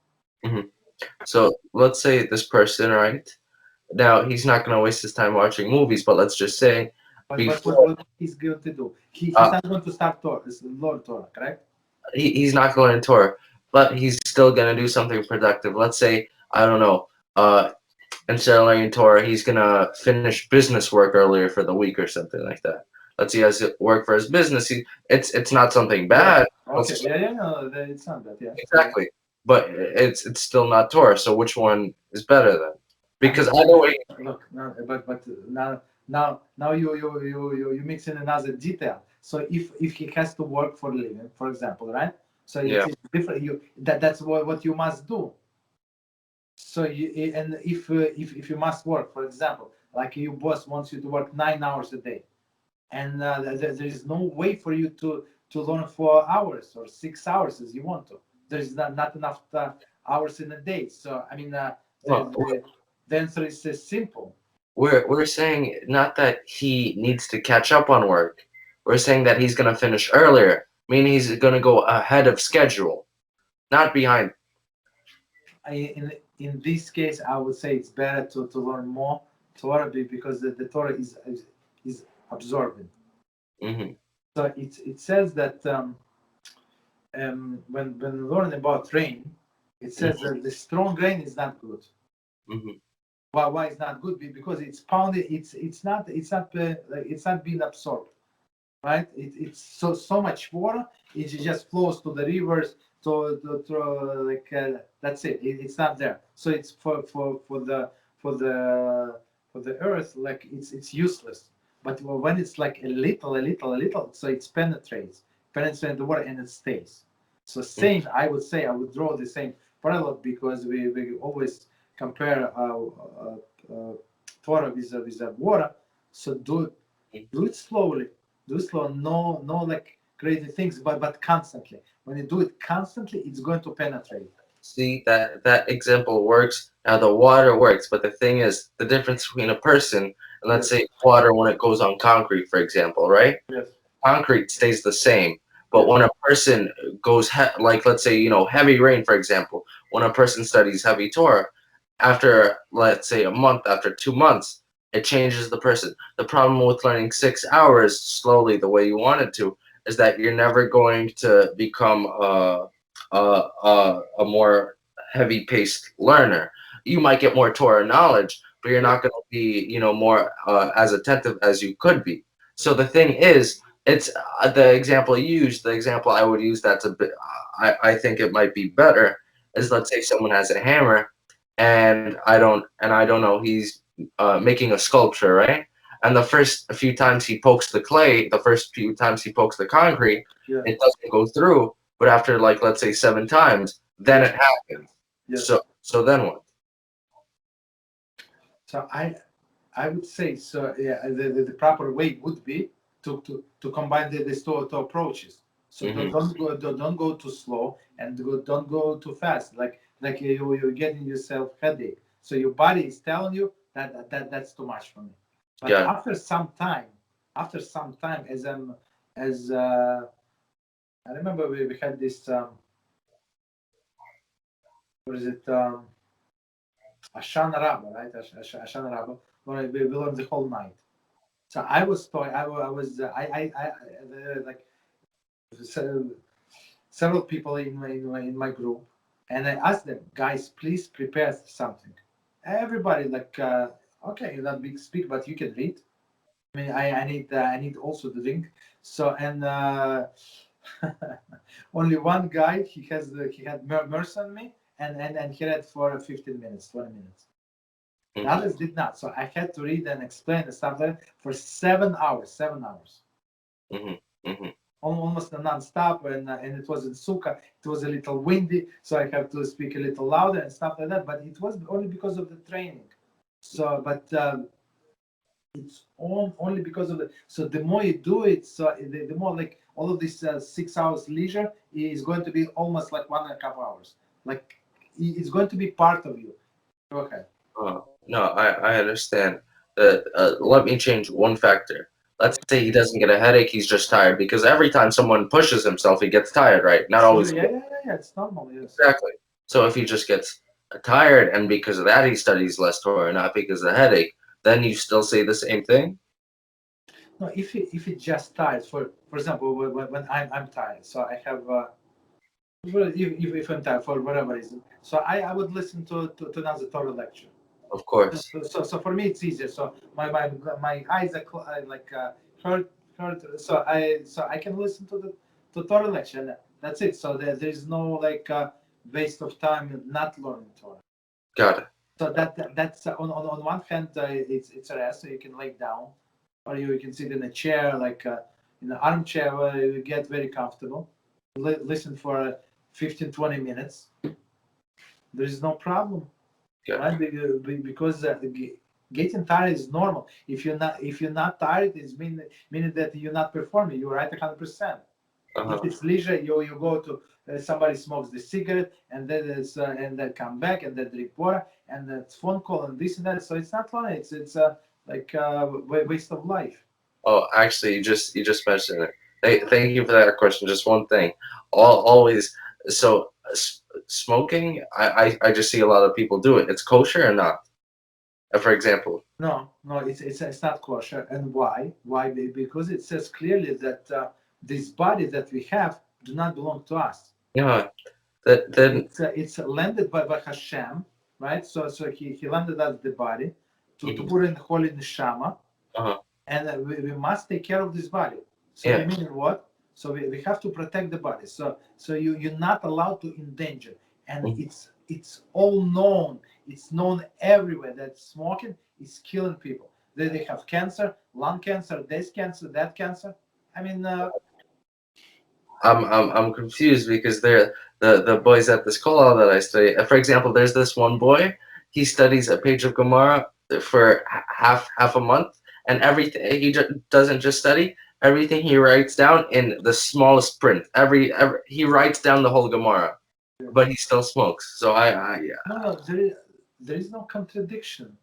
B: So let's say this person, right? Now he's not going to waste his time watching movies, but let's just say
A: But what he's going to do? He's not going to start Torah, learn Torah, correct?
B: He's not going to learn Torah, but he's still going to do something productive. Let's say, I don't know, instead of learning Torah, he's going to finish business work earlier for the week or something like that. Let's say he has to work for his business. It's not something bad.
A: Okay. No, it's not bad. Yeah.
B: Exactly. But it's still not Torah. So which one is better then? Because either way.
A: Look, no, but now you mix in another detail. So if he has to work for a living, for example, right? So it's different. That's what you must do. So if you must work, for example, like your boss wants you to work 9 hours a day, and there is no way for you to learn 4 hours or 6 hours as you want to. There is not enough hours in a day. So I mean, the answer is simple.
B: We're saying not that he needs to catch up on work. We're saying that he's going to finish earlier, meaning he's going to go ahead of schedule, not behind.
A: In this case, I would say it's better to learn more Torah because the Torah is absorbing. So it says that when learning about rain, it says that the strong rain is not good. Why it's not good? Because it's pounded. It's not being absorbed, right? It's so much water. It just flows to the rivers. That's it. It's not there. So it's for the earth, like it's useless. But when it's like a little, so it penetrates the water and it stays. So same, I would draw the same parallel because we always compare Torah with water. So do it slowly. Do it slow. No like crazy things, but constantly. When you do it constantly, it's going to penetrate.
B: See, that example works. Now the water works, but the thing is, the difference between a person and let's say water when it goes on concrete, for example, right?
A: Yes.
B: Concrete stays the same, but when a person goes like let's say heavy rain, for example, when a person studies heavy Torah, after let's say a month, after 2 months, it changes the person. The problem with learning 6 hours slowly the way you wanted to is that you're never going to become a more heavy-paced learner. You might get more Torah knowledge, but you're not going to be, more as attentive as you could be. So the thing is, it's the example you used. The example I would use that's a bit. I think it might be better is let's say someone has a hammer, and I don't know. He's making a sculpture, right? And the first few times he pokes the clay, the first few times he pokes the concrete, it doesn't go through. But after let's say 7 times, then it happens. So then what?
A: So I would say so. Yeah, the proper way would be to combine these two approaches. So don't go too slow and don't go too fast. Like you're getting yourself headache. So your body is telling you that's too much for me. But after some time, after some time, as I remember we had this what is it Ashana Rabbah, right? Ashana Rabbah, where we learned the whole night. So I was told I was like several people in my group, and I asked them, guys, please prepare something. Everybody like, okay, you're not big speak, but you can read. I mean, I need also to drink. So and only one guy he had mercy on me, and he read for 15 minutes, 20 minutes. The others did not. So I had to read and explain and stuff like that for 7 hours. 7 hours. Almost non-stop, and it was in Sukkah. It was a little windy, so I have to speak a little louder and stuff like that. But it was only because of the training. So, but it's only because of the. So the more you do it, so the more like all of this 6 hours leisure is going to be almost like 1.5 hours. Like it's going to be part of you. Go ahead.
B: No, I understand. Let me change one factor. Let's say he doesn't get a headache, he's just tired. Because every time someone pushes himself, he gets tired, right? Not always.
A: Yeah. It's normal, yes.
B: Exactly. So if he just gets tired, and because of that he studies less Torah, not because of the headache, then you still say the same thing?
A: No, if he just tired, for example, when I'm tired, so I have if I'm tired for whatever reason, so I would listen to another Torah lecture.
B: Of course.
A: So for me it's easier. So my eyes are like hurt, so I can listen to the Torah lecture, and that's it. So there's no like waste of time not learning Torah.
B: Got it.
A: So that's on one hand it's a rest, so you can lay down, or you can sit in a chair like in an armchair where you get very comfortable. Listen for 15-20 minutes. There is no problem. Right? Because getting tired is normal. If you're not tired, it's meaning that you're not performing. You're right 100%. If it's leisure, you go to somebody smokes the cigarette, and then and then come back and then drink water, and that's phone call and this and that. So it's not fun. It's like waste of life.
B: Oh, actually, you just mentioned it. Thank you for that question. Just one thing. Always. So smoking, I just see a lot of people do it. It's kosher or not? For example.
A: No, it's not kosher. And why? Why? Because it says clearly that this body that we have do not belong to us.
B: Yeah. Then
A: it's landed by HaShem, right? So he landed us the body to put in holy neshama, and we must take care of this body. So meaning what? So we have to protect the body. So you're not allowed to endanger, and it's all known. It's known everywhere that smoking is killing people. They have cancer, lung cancer, this cancer, that cancer. I mean.
B: I'm confused because they're the boys at the school that I study. For example, there's this one boy. He studies a page of Gemara for half a month, and everything he doesn't just study. Everything he writes down in the smallest print. Every he writes down the whole Gemara, but he still smokes. So
A: No, there is no contradiction.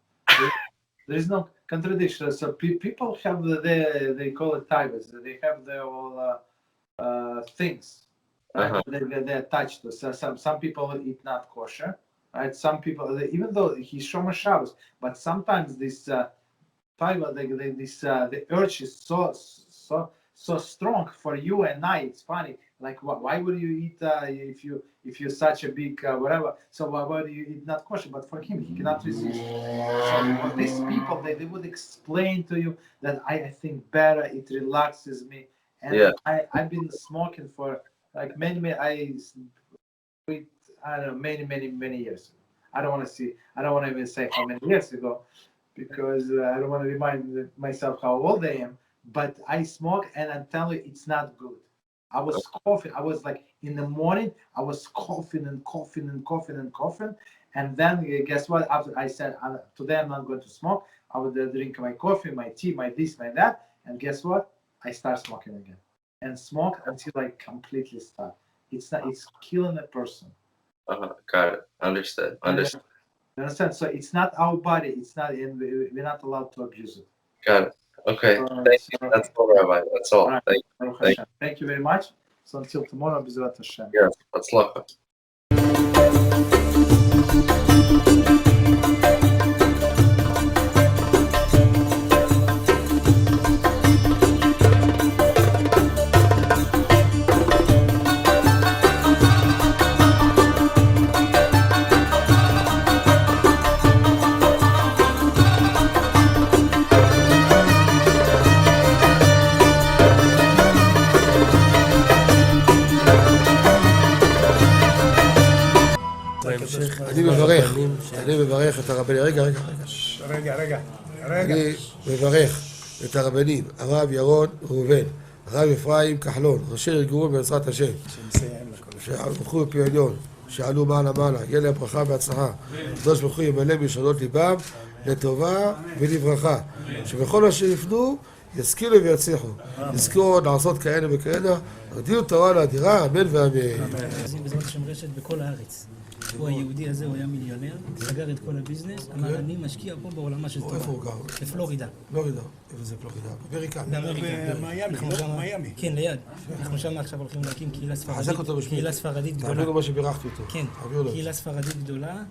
A: There is no contradiction. So people have they call it tigers. They have their all things, right? They're attached to. So some people eat not kosher, right? Some people, even though he's shomer Shabbos, but sometimes this tiger, the urge is so strong for you and I. It's funny. Like, why would you eat if you're such a big whatever? So why do you eat not kosher? But for him, he cannot resist. So for these people, they would explain to you that I think better. It relaxes me. And I've been smoking for like many I don't know many years. I don't want to even say how many years ago, because I don't want to remind myself how old I am. But I smoke, and I'm telling you, it's not good. I was coughing. I was like in the morning, I was coughing, and then guess what? After I said today I'm not going to smoke, I would drink my coffee, my tea, my this, my that, and guess what? I start smoking again, and smoke until I completely stop. It's killing a person.
B: Got it. Understood.
A: You understand? So it's not our body. It's not, and we're not allowed to abuse it.
B: Got it. Okay, thank you. That's all, Rabbi. That's all.
A: Right.
B: Thank you.
A: Thank you very much. So until tomorrow, B'ezrat Hashem.
B: Yes, let's look.
C: אני מברך את הרבנים, אני מברך את הרבנים, הרב ירון ראובן, הרב אפרים כחלון, ראשי ארגון בעזרת השם, שהלכו בפי עליון, שעלו מעלה, יהיה להם ברכה והצלחה, הקדוש ברוך הוא ימלא בישועות ליבם לטובה ולברכה, שבכל מה שיפנו ישכילו ויצליחו, יזכו עוד לעשות כאלה וכאלה, הודיעו תורה לאדירה, אמן ואמן.
D: בעזרת השם רשת בכל הארץ. הוא היהודי הזה, הוא היה מיליונר, סגר את כל הביזנס, אמר אני משקיע פה בעולמה של תורה.
C: איפה הוא גר?
D: בפלורידה.
C: פלורידה, איפה זה פלורידה? באמריקה.
D: במיימי. כן, ליד. אנחנו שם עכשיו הולכים להקים קהילה ספרדית.
C: חזק אותו בשביל.
D: קהילה ספרדית גדולה.
C: תעבירו מה שבירכתי אותו.
D: כן, קהילה ספרדית גדולה.